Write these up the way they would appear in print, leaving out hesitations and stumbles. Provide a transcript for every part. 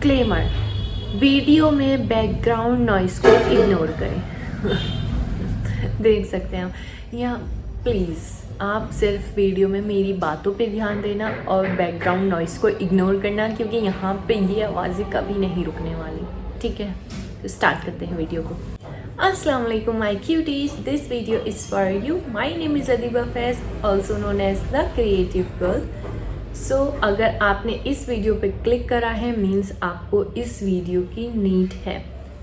Disclaimer, video में background noise को ignore करें। देख सकते हैं आप यहाँ, प्लीज़ आप सिर्फ वीडियो में मेरी बातों पे ध्यान देना और बैकग्राउंड नॉइस को इग्नोर करना, क्योंकि यहाँ पे ये आवाज़ें कभी नहीं रुकने वाली। ठीक है, तो स्टार्ट करते हैं वीडियो को। अस्सलाम वालेकुम my cuties, this video is for you. My name is Adiba Faiz, also known as the creative girl. So अगर आपने इस वीडियो पे क्लिक करा है मीन्स आपको इस वीडियो की नीड है।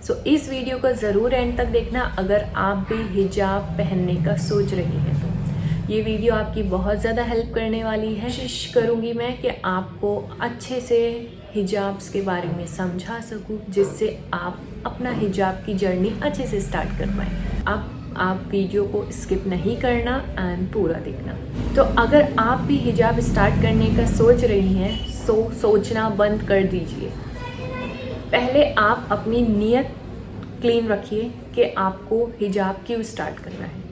सो इस वीडियो को ज़रूर एंड तक देखना अगर आप भी हिजाब पहनने का सोच रही हैं तो ये वीडियो आपकी बहुत ज़्यादा हेल्प करने वाली है। कोशिश करूँगी मैं कि आपको अच्छे से हिजाब्स के बारे में समझा सकूँ, जिससे आप अपना हिजाब की जर्नी अच्छे से स्टार्ट कर पाएँ। अब आप वीडियो को स्किप नहीं करना एंड पूरा देखना। तो अगर आप भी हिजाब स्टार्ट करने का सोच रही हैं सोचना बंद कर दीजिए। पहले आप अपनी नीयत क्लीन रखिए कि आपको हिजाब क्यों स्टार्ट करना है।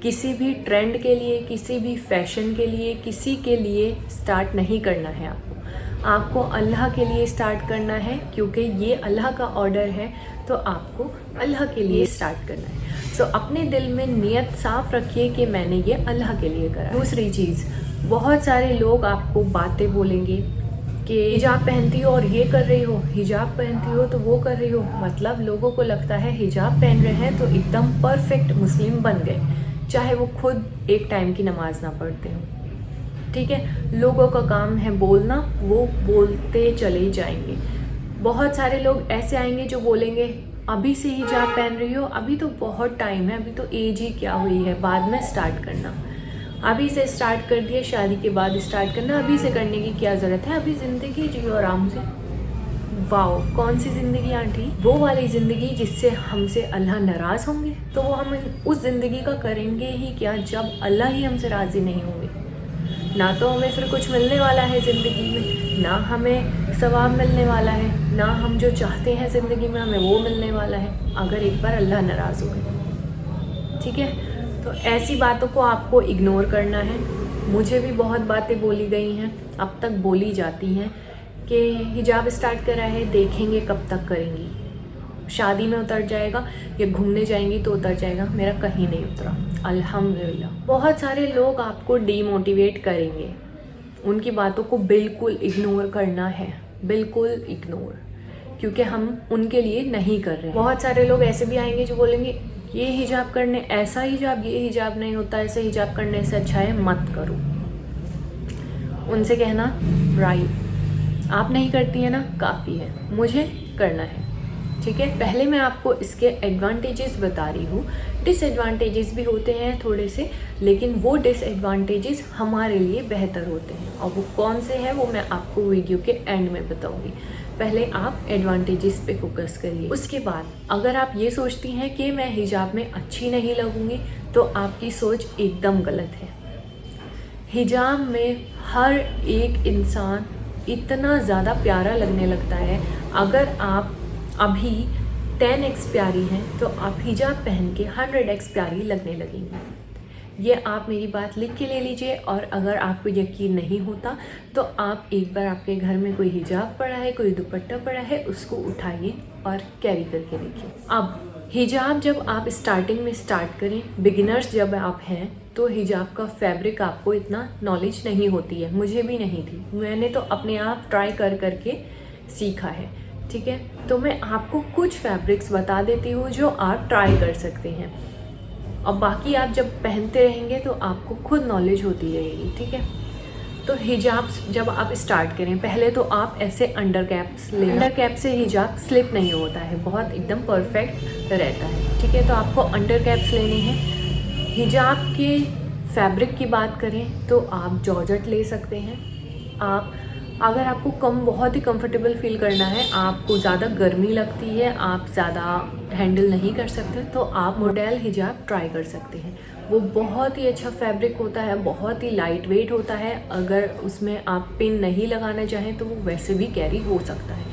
किसी भी ट्रेंड के लिए, किसी भी फैशन के लिए, किसी के लिए स्टार्ट नहीं करना है आपको अल्लाह के लिए स्टार्ट करना है, क्योंकि ये अल्लाह का ऑर्डर है, तो आपको अल्लाह के लिए स्टार्ट करना है। सो अपने दिल में नियत साफ रखिए कि मैंने ये अल्लाह के लिए करा। दूसरी चीज़, बहुत सारे लोग आपको बातें बोलेंगे कि हिजाब पहनती हो और ये कर रही हो, हिजाब पहनती हो तो वो कर रही हो। मतलब लोगों को लगता है हिजाब पहन रहे हैं तो एकदम परफेक्ट मुस्लिम बन गए, चाहे वो खुद एक टाइम की नमाज ना पढ़ते हो। ठीक है, लोगों का काम है बोलना, वो बोलते चले जाएंगे। बहुत सारे लोग ऐसे आएंगे जो बोलेंगे अभी से हिजाब पहन रही हो, अभी तो बहुत टाइम है, अभी तो एज ही क्या हुई है, बाद में स्टार्ट करना। अभी से स्टार्ट कर दिया, शादी के बाद स्टार्ट करना, अभी से करने की क्या ज़रूरत है, अभी ज़िंदगी जियो आराम से। वाओ, कौन सी ज़िंदगी आंटी? वो वाली ज़िंदगी जिससे हमसे अल्लाह नाराज़ होंगे। तो वो हम उस ज़िंदगी का करेंगे ही क्या जब अल्लाह ही हमसे राज़ी नहीं होंगे। ना तो हमें फिर कुछ मिलने वाला है ज़िंदगी में, ना हमें सवाब मिलने वाला है, ना हम जो चाहते हैं ज़िंदगी में हमें वो मिलने वाला है, अगर एक बार अल्लाह नाराज़ हो गए। ठीक है, तो ऐसी बातों को आपको इग्नोर करना है। मुझे भी बहुत बातें बोली गई हैं, अब तक बोली जाती हैं कि हिजाब स्टार्ट करा है, देखेंगे कब तक करेंगी, शादी में उतर जाएगा या घूमने जाएंगी तो उतर जाएगा। मेरा कहीं नहीं उतरा, अल्हम्दुलिल्लाह। बहुत सारे लोग आपको डीमोटिवेट करेंगे, उनकी बातों को बिल्कुल इग्नोर करना है, बिल्कुल इग्नोर, क्योंकि हम उनके लिए नहीं कर रहे हैं। बहुत सारे लोग ऐसे भी आएंगे जो बोलेंगे ये हिजाब करने, ऐसा हिजाब, ये हिजाब नहीं होता, ऐसे हिजाब करने से अच्छा है मत करो। उनसे कहना राइट, आप नहीं करती है ना, काफ़ी है, मुझे करना है। ठीक है, पहले मैं आपको इसके एडवांटेजेस बता रही हूँ। डिसएडवांटेजेस भी होते हैं थोड़े से, लेकिन वो डिसएडवांटेजेस हमारे लिए बेहतर होते हैं, और वो कौन से हैं वो मैं आपको वीडियो के एंड में बताऊँगी। पहले आप एडवांटेजेस पे फोकस करिए। उसके बाद अगर आप ये सोचती हैं कि मैं हिजाब में अच्छी नहीं लगूँगी, तो आपकी सोच एकदम गलत है। हिजाब में हर एक इंसान इतना ज़्यादा प्यारा लगने लगता है। अगर आप अभी 10x प्यारी हैं तो आप हिजाब पहन के 100x प्यारी लगने लगेंगी। ये आप मेरी बात लिख के ले लीजिए, और अगर आपको यकीन नहीं होता तो आप एक बार आपके घर में कोई हिजाब पड़ा है, कोई दुपट्टा पड़ा है, उसको उठाइए और कैरी करके देखिए। अब हिजाब जब आप स्टार्टिंग में स्टार्ट करें, बिगिनर्स जब आप हैं, तो हिजाब का फैब्रिक आपको इतना नॉलेज नहीं होती है, मुझे भी नहीं थी। मैंने तो अपने आप ट्राई कर करके सीखा है। ठीक है, तो मैं आपको कुछ फैब्रिक्स बता देती हूँ जो आप ट्राई कर सकते हैं, और बाकी आप जब पहनते रहेंगे तो आपको खुद नॉलेज होती रहेगी। ठीक है, तो हिजाब जब आप स्टार्ट करें, पहले तो आप ऐसे अंडर कैप्स लें। अंडर कैप से हिजाब स्लिप नहीं होता है, बहुत एकदम परफेक्ट रहता है। ठीक है, तो आपको अंडर कैप्स लेने हैं। हिजाब के फैब्रिक की बात करें तो आप जॉर्जेट ले सकते हैं। आप अगर आपको बहुत ही कंफर्टेबल फील करना है, आपको ज़्यादा गर्मी लगती है, आप ज़्यादा हैंडल नहीं कर सकते, तो आप मॉडल हिजाब ट्राई कर सकते हैं। वो बहुत ही अच्छा फैब्रिक होता है, बहुत ही लाइट वेट होता है। अगर उसमें आप पिन नहीं लगाना चाहें तो वो वैसे भी कैरी हो सकता है।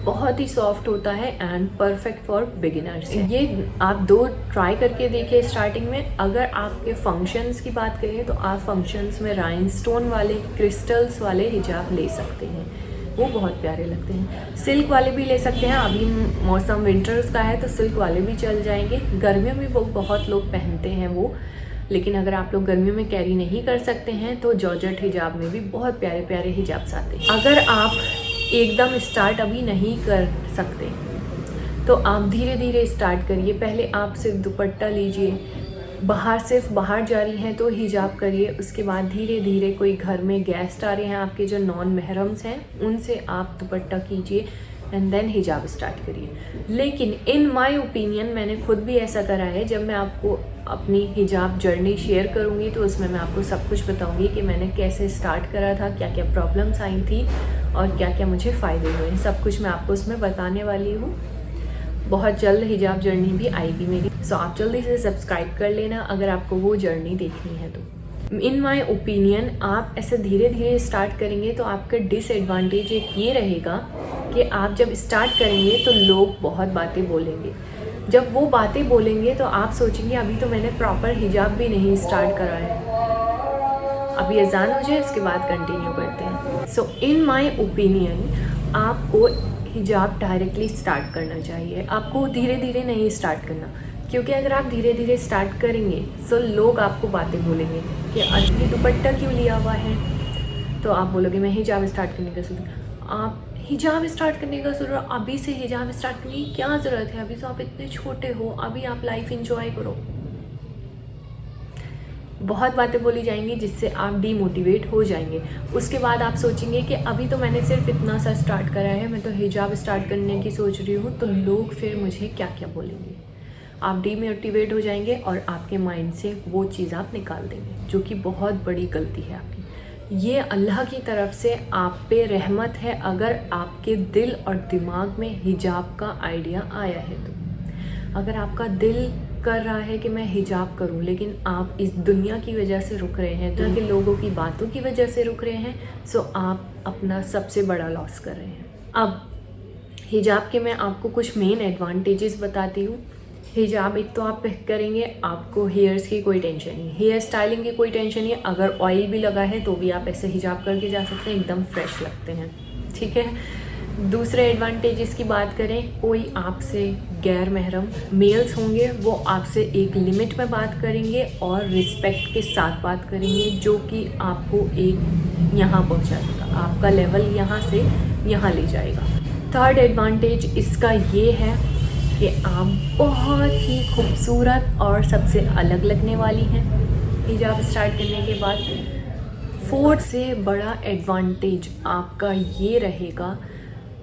बहुत ही सॉफ्ट होता है एंड परफेक्ट फॉर बिगिनर्स। ये आप 2 ट्राई करके देखिए स्टार्टिंग में। अगर आपके फंक्शंस की बात करें तो आप फंक्शंस में राइनस्टोन वाले, क्रिस्टल्स वाले हिजाब ले सकते हैं, वो बहुत प्यारे लगते हैं। सिल्क वाले भी ले सकते हैं, अभी मौसम विंटर्स का है तो सिल्क वाले भी चल जाएंगे। गर्मियों में बहुत लोग पहनते हैं वो, लेकिन अगर आप लोग गर्मियों में कैरी नहीं कर सकते हैं तो जॉर्जेट हिजाब में भी बहुत प्यारे प्यारे हिजाब्स आते हैं। अगर आप एकदम स्टार्ट अभी नहीं कर सकते तो आप धीरे धीरे स्टार्ट करिए। पहले आप सिर्फ दुपट्टा लीजिए, सिर्फ बाहर जा रही हैं तो हिजाब करिए। उसके बाद धीरे धीरे कोई घर में गेस्ट आ रहे हैं आपके जो नॉन महरम्स हैं, उनसे आप दुपट्टा कीजिए एंड देन हिजाब स्टार्ट करिए। लेकिन इन माय ओपिनियन मैंने खुद भी ऐसा करा है। जब मैं आपको अपनी हिजाब जर्नी शेयर करूँगी तो उसमें मैं आपको सब कुछ बताऊँगी कि मैंने कैसे स्टार्ट करा था, क्या क्या प्रॉब्लम्स आई थी और क्या क्या मुझे फ़ायदे हुए। सब कुछ मैं आपको उसमें बताने वाली हूँ। बहुत जल्द हिजाब जर्नी भी आएगी मेरी, सो आप जल्दी से सब्सक्राइब कर लेना अगर आपको वो जर्नी देखनी है तो। इन माय ओपिनियन आप ऐसे धीरे धीरे स्टार्ट करेंगे तो आपका डिसएडवांटेज एक ये रहेगा कि आप जब स्टार्ट करेंगे तो लोग बहुत बातें बोलेंगे। जब वो बातें बोलेंगे तो आप सोचेंगे अभी तो मैंने प्रॉपर हिजाब भी नहीं स्टार्ट करा है, अभी अजान हो जाए उसके बाद कंटिन्यू करते हैं। सो इन माय ओपिनियन आपको हिजाब डायरेक्टली स्टार्ट करना चाहिए, आपको धीरे धीरे नहीं स्टार्ट करना। क्योंकि अगर आप धीरे धीरे स्टार्ट करेंगे तो लोग आपको बातें बोलेंगे कि अभी दुपट्टा क्यों लिया हुआ है, तो आप बोलोगे मैं हिजाब स्टार्ट करने का सोच। आप हिजाब स्टार्ट करने का सोच, अभी से हिजाब स्टार्ट करने की क्या ज़रूरत है, अभी तो आप इतने छोटे हो, अभी आप लाइफ इंजॉय करो। बहुत बातें बोली जाएंगी जिससे आप डीमोटिवेट हो जाएंगे। उसके बाद आप सोचेंगे कि अभी तो मैंने सिर्फ इतना सा स्टार्ट करा है, मैं तो हिजाब स्टार्ट करने की सोच रही हूँ, तो लोग फिर मुझे क्या क्या बोलेंगे। आप डीमोटिवेट हो जाएंगे और आपके माइंड से वो चीज़ आप निकाल देंगे, जो कि बहुत बड़ी गलती है आपकी। ये अल्लाह की तरफ से आप पे रहमत है अगर आपके दिल और दिमाग में हिजाब का आइडिया आया है तो। अगर आपका दिल कर रहा है कि मैं हिजाब करूं, लेकिन आप इस दुनिया की वजह से रुक रहे हैं, दुनिया के लोगों की बातों की वजह से रुक रहे हैं, सो आप अपना सबसे बड़ा लॉस कर रहे हैं। अब हिजाब के मैं आपको कुछ मेन एडवांटेजेस बताती हूँ। हिजाब एक तो आप करेंगे, आपको हेयर्स की कोई टेंशन नहीं, हेयर स्टाइलिंग की कोई टेंशन नहीं। अगर ऑयल भी लगा है तो भी आप ऐसे हिजाब करके जा सकते हैं, एकदम फ्रेश लगते हैं, ठीक है। दूसरे एडवांटेजेस की बात करें, कोई आपसे गैर महरम मेल्स होंगे, वो आपसे एक लिमिट में बात करेंगे और रिस्पेक्ट के साथ बात करेंगे, जो कि आपको एक यहाँ पहुँचाएगा, आपका लेवल यहाँ से यहाँ ले जाएगा। थर्ड एडवांटेज इसका ये है कि आप बहुत ही खूबसूरत और सबसे अलग लगने वाली हैं हिजाब स्टार्ट करने के बाद। फोर्थ से बड़ा एडवांटेज आपका ये रहेगा,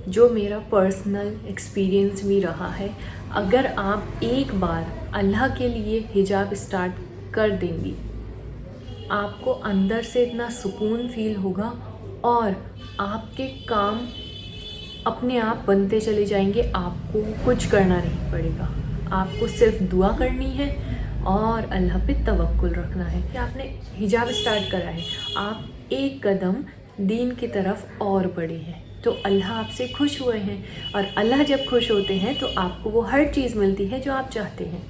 जो मेरा पर्सनल एक्सपीरियंस भी रहा है। अगर आप एक बार अल्लाह के लिए हिजाब स्टार्ट कर देंगी, आपको अंदर से इतना सुकून फील होगा और आपके काम अपने आप बनते चले जाएंगे। आपको कुछ करना नहीं पड़ेगा, आपको सिर्फ दुआ करनी है और अल्लाह पे तवक्कुल रखना है कि आपने हिजाब स्टार्ट करा है, आप एक कदम दीन की तरफ और बढ़े हैं, तो अल्लाह आपसे खुश हुए हैं। और अल्लाह जब खुश होते हैं तो आपको वो हर चीज़ मिलती है जो आप चाहते हैं।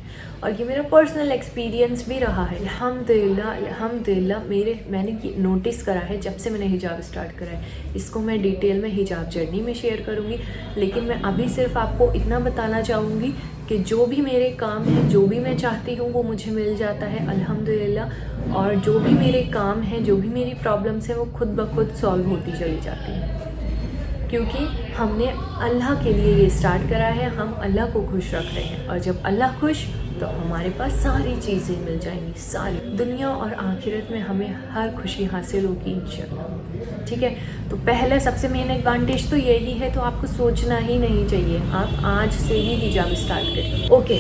और ये मेरा पर्सनल एक्सपीरियंस भी रहा है, अल्हम्दुलिल्लाह। मैंने ये नोटिस करा है जब से मैंने हिजाब स्टार्ट करा है। इसको मैं डिटेल में हिजाब जर्नी में शेयर करूँगी, लेकिन मैं अभी सिर्फ आपको इतना बताना चाहूँगी कि जो भी मेरे काम हैं, जो भी मैं चाहती हूँ वो मुझे मिल जाता है अल्हम्दुलिल्लाह। और जो भी मेरे काम हैं, जो भी मेरी प्रॉब्लम्स हैं, वो खुद ब खुद सॉल्व होती चली जाती हैं, क्योंकि हमने अल्लाह के लिए ये स्टार्ट करा है, हम अल्लाह को खुश रख रहे हैं। और जब अल्लाह खुश तो हमारे पास सारी चीज़ें मिल जाएंगी, सारी दुनिया और आखिरत में हमें हर खुशी हासिल होगी इंशाल्लाह, ठीक है। तो पहला सबसे मेन एडवांटेज तो यही है, तो आपको सोचना ही नहीं चाहिए, आप आज से ही हिजाब स्टार्ट करें। ओके,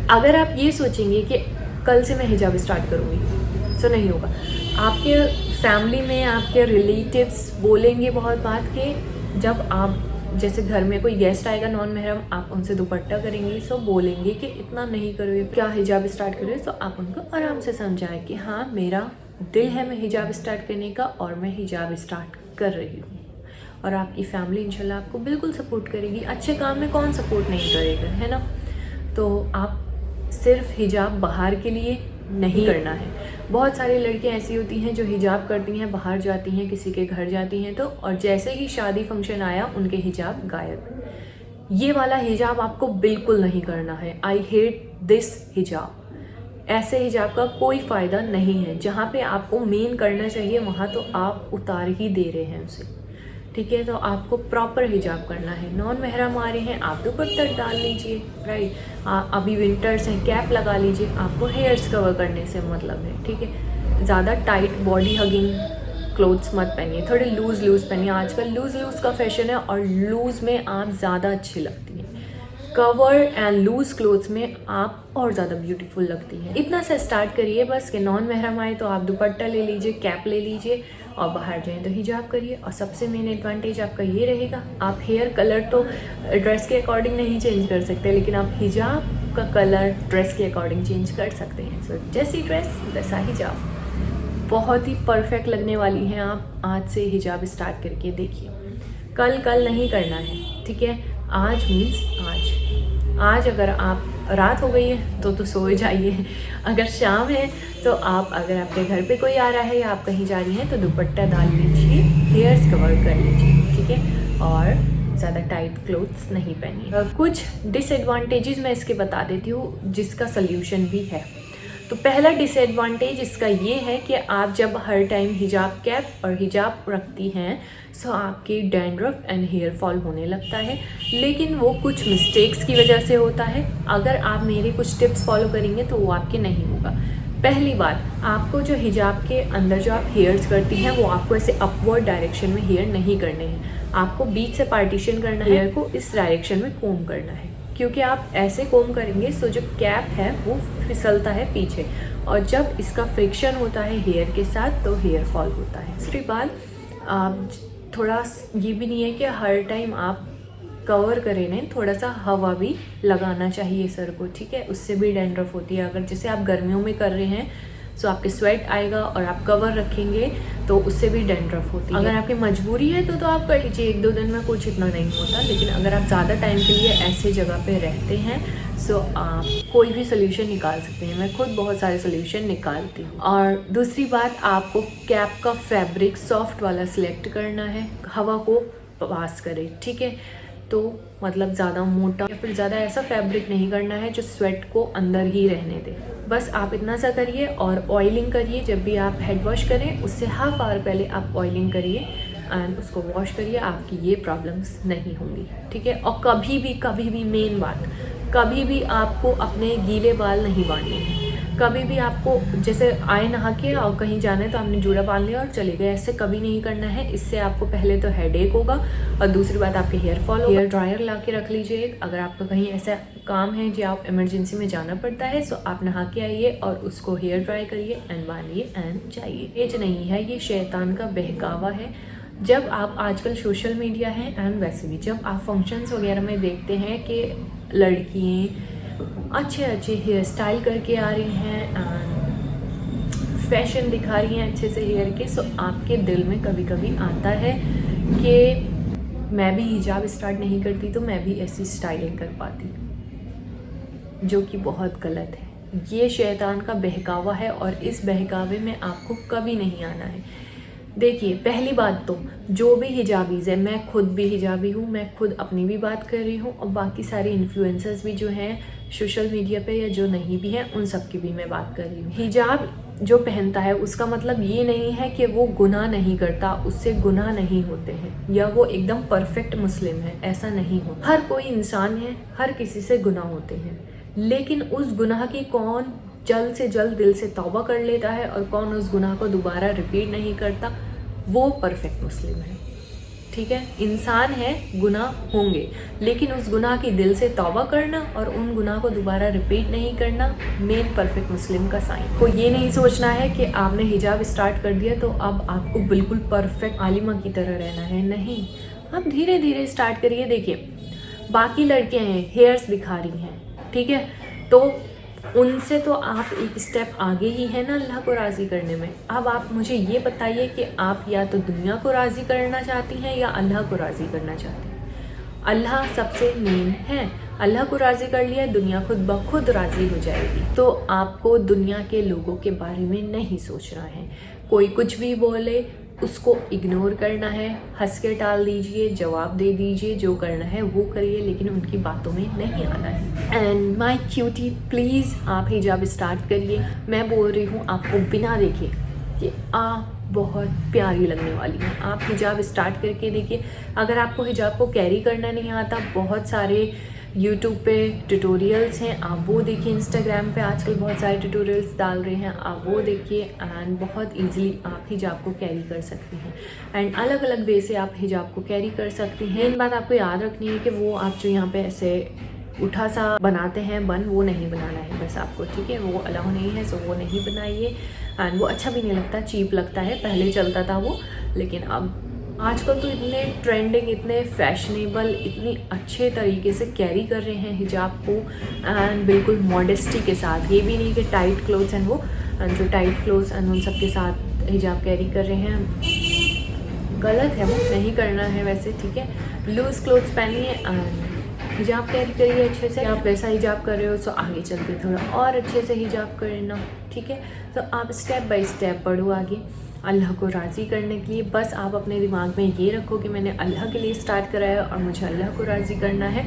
अगर आप ये सोचेंगे कि कल से मैं हिजाब स्टार्ट करूँगी, तो नहीं होगा। आपके फैमिली में आपके रिलेटिव्स बोलेंगे बहुत बात कि जब आप जैसे घर में कोई गेस्ट आएगा नॉन महरम, आप उनसे दुपट्टा करेंगे, सो बोलेंगे कि इतना नहीं करोगे, क्या हिजाब स्टार्ट करोगे। तो आप उनको आराम से समझाएं कि हाँ, मेरा दिल है मैं हिजाब स्टार्ट करने का और मैं हिजाब स्टार्ट कर रही हूँ। और आपकी फैमिली इंशाल्लाह आपको बिल्कुल सपोर्ट करेगी। अच्छे काम में कौन सपोर्ट नहीं करेगा, है ना। तो आप सिर्फ हिजाब बाहर के लिए नहीं करना है। बहुत सारी लड़कियां ऐसी होती हैं जो हिजाब करती हैं, बाहर जाती हैं, किसी के घर जाती हैं तो, और जैसे ही शादी फंक्शन आया उनके हिजाब गायब। ये वाला हिजाब आपको बिल्कुल नहीं करना है। आई हेट दिस हिजाब। ऐसे हिजाब का कोई फ़ायदा नहीं है। जहाँ पे आपको मेन करना चाहिए वहाँ तो आप उतार ही दे रहे हैं उसे, ठीक है। तो आपको प्रॉपर हिजाब करना है। नॉन महरम आ रहे हैं, आप दुपट्टा डाल लीजिए, राइट। अभी विंटर्स हैं, कैप लगा लीजिए, आपको हेयर्स कवर करने से मतलब है, ठीक है। ज़्यादा टाइट बॉडी हगिंग क्लोथ्स मत पहनिए, थोड़े लूज़ पहनिए। आजकल लूज़ का फैशन है और लूज़ में आप ज़्यादा अच्छी लगती हैं। कवर एंड लूज क्लोथ्स में आप और ज़्यादा ब्यूटीफुल लगती हैं। इतना सा स्टार्ट करिए बस कि नॉन महरम आए तो आप दुपट्टा ले लीजिए, कैप ले लीजिए, और बाहर जाएं तो हिजाब करिए। और सबसे मेन एडवांटेज आपका ये रहेगा, आप हेयर कलर तो ड्रेस के अकॉर्डिंग नहीं चेंज कर सकते, लेकिन आप हिजाब का कलर ड्रेस के अकॉर्डिंग चेंज कर सकते हैं। सो जैसी ड्रेस वैसा हिजाब। बहुत ही परफेक्ट लगने वाली हैं आप। आज से हिजाब स्टार्ट करके देखिए। कल नहीं करना है, ठीक है। आज मीन्स आज अगर आप रात हो गई है तो सो जाइए। अगर शाम है तो आप, अगर आपके घर पे कोई आ रहा है या आप कहीं जा रही हैं तो दुपट्टा डाल लीजिए, हेयर्स कवर कर लीजिए, ठीक है। और ज़्यादा टाइट क्लोथ्स नहीं पहनिए। कुछ डिसएडवांटेजेस मैं इसके बता देती हूँ जिसका सल्यूशन भी है। तो पहला डिसएडवांटेज इसका ये है कि आप जब हर टाइम हिजाब कैप और हिजाब रखती हैं सो आपकी डैंड्रफ एंड हेयर फॉल होने लगता है, लेकिन वो कुछ मिस्टेक्स की वजह से होता है। अगर आप मेरे कुछ टिप्स फॉलो करेंगे तो वो आपके नहीं होगा। पहली बात, आपको जो हिजाब के अंदर जो आप हेयर्स करती हैं वो आपको ऐसे अपवर्ड डायरेक्शन में हेयर नहीं करने हैं। आपको बीच से पार्टीशन करना है, हेयर को इस डायरेक्शन में कोम करना है, क्योंकि आप ऐसे कोम करेंगे सो जो कैप है वो फिसलता है पीछे, और जब इसका फ्रिक्शन होता है हेयर के साथ तो हेयर फॉल होता है। दूसरी बात, थोड़ा ये भी नहीं है कि हर टाइम आप कवर करें, नहीं, थोड़ा सा हवा भी लगाना चाहिए सर को, ठीक है। उससे भी डैंड्रफ होती है। अगर जैसे आप गर्मियों में कर रहे हैं सो आपके स्वेट आएगा और आप कवर रखेंगे तो उससे भी डैंड्रफ होती है। अगर आपकी मजबूरी है तो आप कर लीजिए, 1-2 दिन में कुछ इतना नहीं होता। लेकिन अगर आप ज़्यादा टाइम के लिए ऐसे जगह पे रहते हैं सो आप कोई भी सोल्यूशन निकाल सकते हैं। मैं खुद बहुत सारे सोल्यूशन निकालती हूँ। और दूसरी बात, आपको कैप का फैब्रिक सॉफ्ट वाला सिलेक्ट करना है, हवा को पास करे, ठीक है। तो मतलब ज़्यादा मोटा या फिर ज़्यादा ऐसा फैब्रिक नहीं करना है जो स्वेट को अंदर ही रहने दे। बस आप इतना सा करिए। और ऑयलिंग करिए, जब भी आप हेड वॉश करें उससे हाफ आवर पहले आप ऑयलिंग करिए एंड उसको वॉश करिए। आपकी ये प्रॉब्लम्स नहीं होंगी, ठीक है। और कभी भी मेन बात, कभी भी आपको अपने गीले बाल नहीं बांधने हैं। कभी भी आपको जैसे आए नहा के और कहीं जाना है तो आपने जूड़ा बांध लिया और चले गए, ऐसे कभी नहीं करना है। इससे आपको पहले तो हेडेक होगा और दूसरी बात आपके हेयर फॉल होगा। हेयर ड्रायर ला के रख लीजिए। अगर आपका कहीं ऐसा काम है जो आप इमरजेंसी में जाना पड़ता है सो आप नहा के आइए और उसको हेयर ड्राई करिए एंड बांधिए एंड जाइए। एज नहीं है, ये शैतान का बहकावा है। जब आप आजकल सोशल मीडिया है एंड वैसे भी जब आप फंक्शंस वगैरह में देखते हैं कि लड़कियाँ अच्छे हेयर स्टाइल करके आ रही हैं एंड फैशन दिखा रही हैं अच्छे से हेयर के, सो आपके दिल में कभी कभी आता है कि मैं भी हिजाब स्टार्ट नहीं करती तो मैं भी ऐसी स्टाइलिंग कर पाती, जो कि बहुत गलत है। ये शैतान का बहकावा है और इस बहकावे में आपको कभी नहीं आना है। देखिए, पहली बात तो जो भी हिजाबीज़ है, मैं खुद भी हिजाबी हूँ, मैं खुद अपनी भी बात कर रही हूँ और बाकी सारे इन्फ्लुएंसर्स भी जो हैं सोशल मीडिया पे या जो नहीं भी हैं उन सब की भी मैं बात कर रही हूँ। हिजाब जो पहनता है उसका मतलब ये नहीं है कि वो गुनाह नहीं करता, उससे गुनाह नहीं होते हैं या वो एकदम परफेक्ट मुस्लिम है, ऐसा नहीं होता। हर कोई इंसान है, हर किसी से गुनाह होते हैं, लेकिन उस गुनाह की कौन जल्द से जल्द दिल से तौबा कर लेता है और कौन उस गुनाह को दोबारा रिपीट नहीं करता, वो परफेक्ट मुस्लिम है, ठीक है। इंसान है, गुनाह होंगे, लेकिन उस गुनाह की दिल से तौबा करना और उन गुनाह को दोबारा रिपीट नहीं करना मेन परफेक्ट मुस्लिम का साइन। को ये नहीं सोचना है कि आपने हिजाब स्टार्ट कर दिया तो अब आपको बिल्कुल परफेक्ट आलिमा की तरह रहना है, नहीं। आप धीरे धीरे स्टार्ट करिए। देखिए, बाकी लड़कियाँ हैं, हेयर्स दिखा रही हैं, ठीक है, तो उनसे तो आप एक स्टेप आगे ही है ना अल्लाह को राज़ी करने में। अब आप मुझे ये बताइए कि आप या तो दुनिया को राज़ी करना चाहती हैं या अल्लाह को राज़ी करना चाहती हैं। अल्लाह सबसे मेन है। अल्लाह को राज़ी कर लिया, दुनिया खुद ब खुद राज़ी हो जाएगी। तो आपको दुनिया के लोगों के बारे में नहीं सोचना है। कोई कुछ भी बोले उसको इग्नोर करना है, हंस के टाल दीजिए, जवाब दे दीजिए, जो करना है वो करिए, लेकिन उनकी बातों में नहीं आना है। एंड माय क्यूटी, प्लीज़ आप हिजाब स्टार्ट करिए। मैं बोल रही हूँ आपको बिना देखे कि आप बहुत प्यारी लगने वाली हैं। आप हिजाब स्टार्ट करके देखिए। अगर आपको हिजाब को कैरी करना नहीं आता, बहुत सारे यूट्यूब पे ट्यूटोरियल्स हैं, आप वो देखिए। इंस्टाग्राम पे आजकल बहुत सारे ट्यूटोरियल्स डाल रहे हैं, आप वो देखिए। एंड बहुत इजीली आप हिजाब को कैरी कर सकती हैं। एंड अलग अलग वे से आप हिजाब को कैरी कर सकती हैं। इन बात आपको याद रखनी है कि वो आप जो यहाँ पे ऐसे उठा सा बनाते हैं बन, वो नहीं बनाना है बस आपको, ठीक है। वो अलाउ नहीं है, सो वो नहीं बनाइए। एंड वो अच्छा भी नहीं लगता, चीप लगता है। पहले चलता था वो, लेकिन अब आजकल तो इतने ट्रेंडिंग, इतने फैशनेबल, इतनी अच्छे तरीके से कैरी कर रहे हैं हिजाब को, एंड बिल्कुल मॉडेस्टी के साथ। ये भी नहीं कि टाइट क्लोथ्स एंड वो जो टाइट क्लोथ्स एंड उन सब के साथ हिजाब कैरी कर रहे हैं, गलत है, वो नहीं करना है वैसे, ठीक है। लूज़ क्लोथ्स पहनिए एंड हिजाब कैरी करिए अच्छे से। आप वैसा हिजाब कर रहे हो तो आगे चल के थोड़ा और अच्छे से हिजाब करना, ठीक है। तो आप स्टेप बाय स्टेप बढ़ो आगे अल्लाह को राज़ी करने के लिए। बस आप अपने दिमाग में ये रखो कि मैंने अल्लाह के लिए स्टार्ट कराया और मुझे अल्लाह को राज़ी करना है,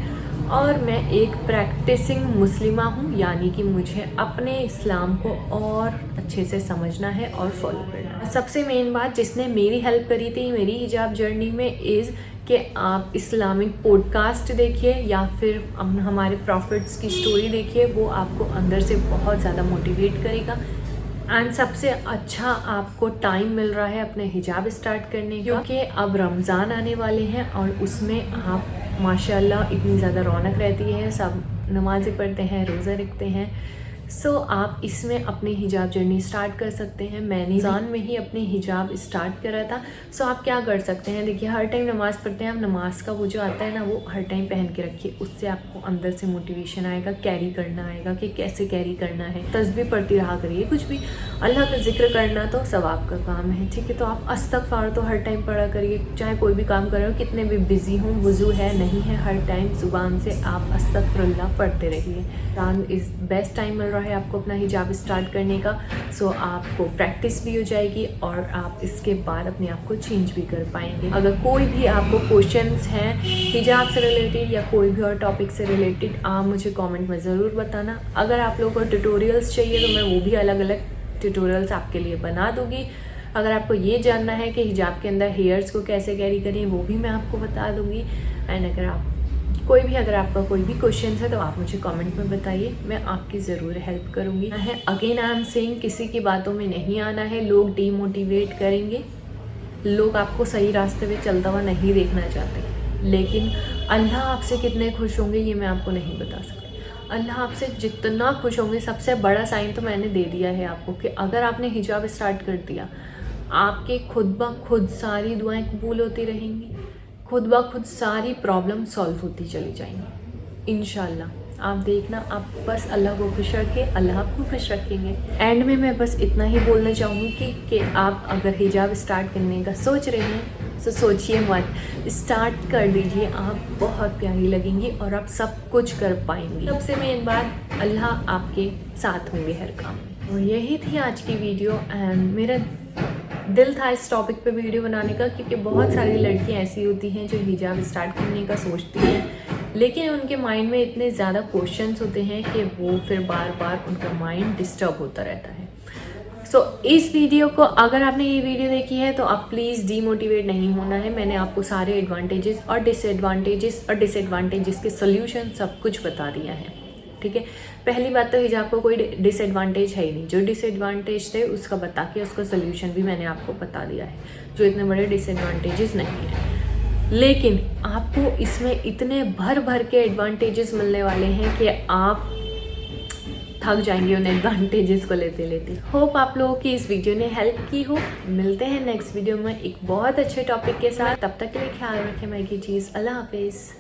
और मैं एक प्रैक्टिसिंग मुस्लिमा हूँ, यानी कि मुझे अपने इस्लाम को और अच्छे से समझना है और फॉलो करना है। सबसे मेन बात जिसने मेरी हेल्प करी थी मेरी हिजाब जर्नी में इज़ कि आप इस्लामिक पॉडकास्ट देखिए या फिर हमारे प्रॉफिट्स की स्टोरी देखिए, वो आपको अंदर से बहुत ज़्यादा मोटिवेट करेगा। एंड सबसे अच्छा आपको टाइम मिल रहा है अपने हिजाब स्टार्ट करने का, क्योंकि अब रमज़ान आने वाले हैं और उसमें आप माशाल्लाह इतनी ज़्यादा रौनक रहती है, सब नमाज़ें पढ़ते हैं, रोज़ा रखते हैं। सो आप इसमें अपनी हिजाब जर्नी स्टार्ट कर सकते हैं। मैंने रमज़ान में ही अपनी हिजाब स्टार्ट करा था। सो आप क्या कर सकते हैं, देखिए हर टाइम नमाज़ पढ़ते हैं, आप नमाज का वो जो आता है ना, वो हर टाइम पहन के रखिए। उससे आपको अंदर से मोटिवेशन आएगा, कैरी करना आएगा कि कैसे कैरी करना है। तस्बीह पढ़ती रहा करिए, कुछ भी अल्लाह का जिक्र करना तो सवाब का काम है, ठीक है। तो आप अस्तगफार तो हर टाइम पढ़ा करिए, चाहे कोई भी काम कर रहे हो, कितने भी बिजी हों, वुज़ू है नहीं है, हर टाइम ज़ुबान से आप अस्तगफिरुल्लाह पढ़ते रहिए। रमज़ान इज़ बेस्ट टाइम मिल रहा है आपको अपना हिजाब स्टार्ट करने का। सो आपको प्रैक्टिस भी हो जाएगी और आप इसके बाद अपने आप को चेंज भी कर पाएंगे। अगर कोई भी आपको क्वेश्चंस हैं हिजाब से रिलेटेड या कोई भी और टॉपिक से रिलेटेड, आप मुझे कमेंट में ज़रूर बताना। अगर आप लोगों को ट्यूटोरियल्स चाहिए तो मैं वो भी अलग अलग ट्यूटोरियल्स आपके लिए बना दूँगी। अगर आपको ये जानना है कि हिजाब के अंदर हेयर्स को कैसे कैरी करें, वो भी मैं आपको बता दूँगी। एंड अगर आपका कोई भी क्वेश्चन है तो आप मुझे कमेंट में बताइए, मैं आपकी ज़रूर हेल्प करूँगी। अगेन आई एम सेइंग, किसी की बातों में नहीं आना है। लोग डीमोटिवेट करेंगे, लोग आपको सही रास्ते पे चलता हुआ नहीं देखना चाहते, लेकिन अल्लाह आपसे कितने खुश होंगे ये मैं आपको नहीं बता सकती। अल्लाह आपसे जितना खुश होंगे, सबसे बड़ा साइन तो मैंने दे दिया है आपको कि अगर आपने हिजाब स्टार्ट कर दिया, आपके खुद ब खुद सारी दुआएं कबूल होती रहेंगी, खुद ब खुद सारी प्रॉब्लम सॉल्व होती चली जाएंगी इंशाल्लाह। आप देखना, आप बस अल्लाह को खुश रखें, अल्लाह आपको खुश रखेंगे। एंड में मैं बस इतना ही बोलना चाहूँगी कि आप अगर हिजाब स्टार्ट करने का सोच रहे हैं तो सोचिए मत, स्टार्ट कर दीजिए। आप बहुत प्यारी लगेंगी और आप सब कुछ कर पाएंगी। सबसे मेन बात, अल्लाह आपके साथ होंगे हर काम में। और यही थी आज की वीडियो। एंड मेरा दिल था इस टॉपिक पे वीडियो बनाने का, क्योंकि बहुत सारी लड़कियां ऐसी होती हैं जो हिजाब स्टार्ट करने का सोचती हैं, लेकिन उनके माइंड में इतने ज़्यादा क्वेश्चंस होते हैं कि वो फिर बार बार उनका माइंड डिस्टर्ब होता रहता है। सो इस वीडियो को, अगर आपने ये वीडियो देखी है तो आप प्लीज़ डीमोटिवेट नहीं होना है। मैंने आपको सारे एडवांटेजेस और डिसएडवांटेजेस के सोल्यूशन सब कुछ बता दिया है, ठीक है। पहली बात तो हिजाब को कोई डिसएडवांटेज है ही नहीं, जो डिसएडवांटेज थे उसका बता के उसका सोल्यूशन भी मैंने आपको बता दिया है, जो इतने बड़े डिसएडवांटेजेस नहीं हैं। लेकिन आपको इसमें इतने भर भर के एडवांटेजेस मिलने वाले हैं कि आप थक जाएंगे उन एडवांटेजेस को लेते लेते। होप आप लोगों की इस वीडियो ने हेल्प की हो। मिलते हैं नेक्स्ट वीडियो में एक बहुत अच्छे टॉपिक के साथ। तब तक के लिए ख्याल रखें, मैं की चीज़। अल्लाह हाफिज़।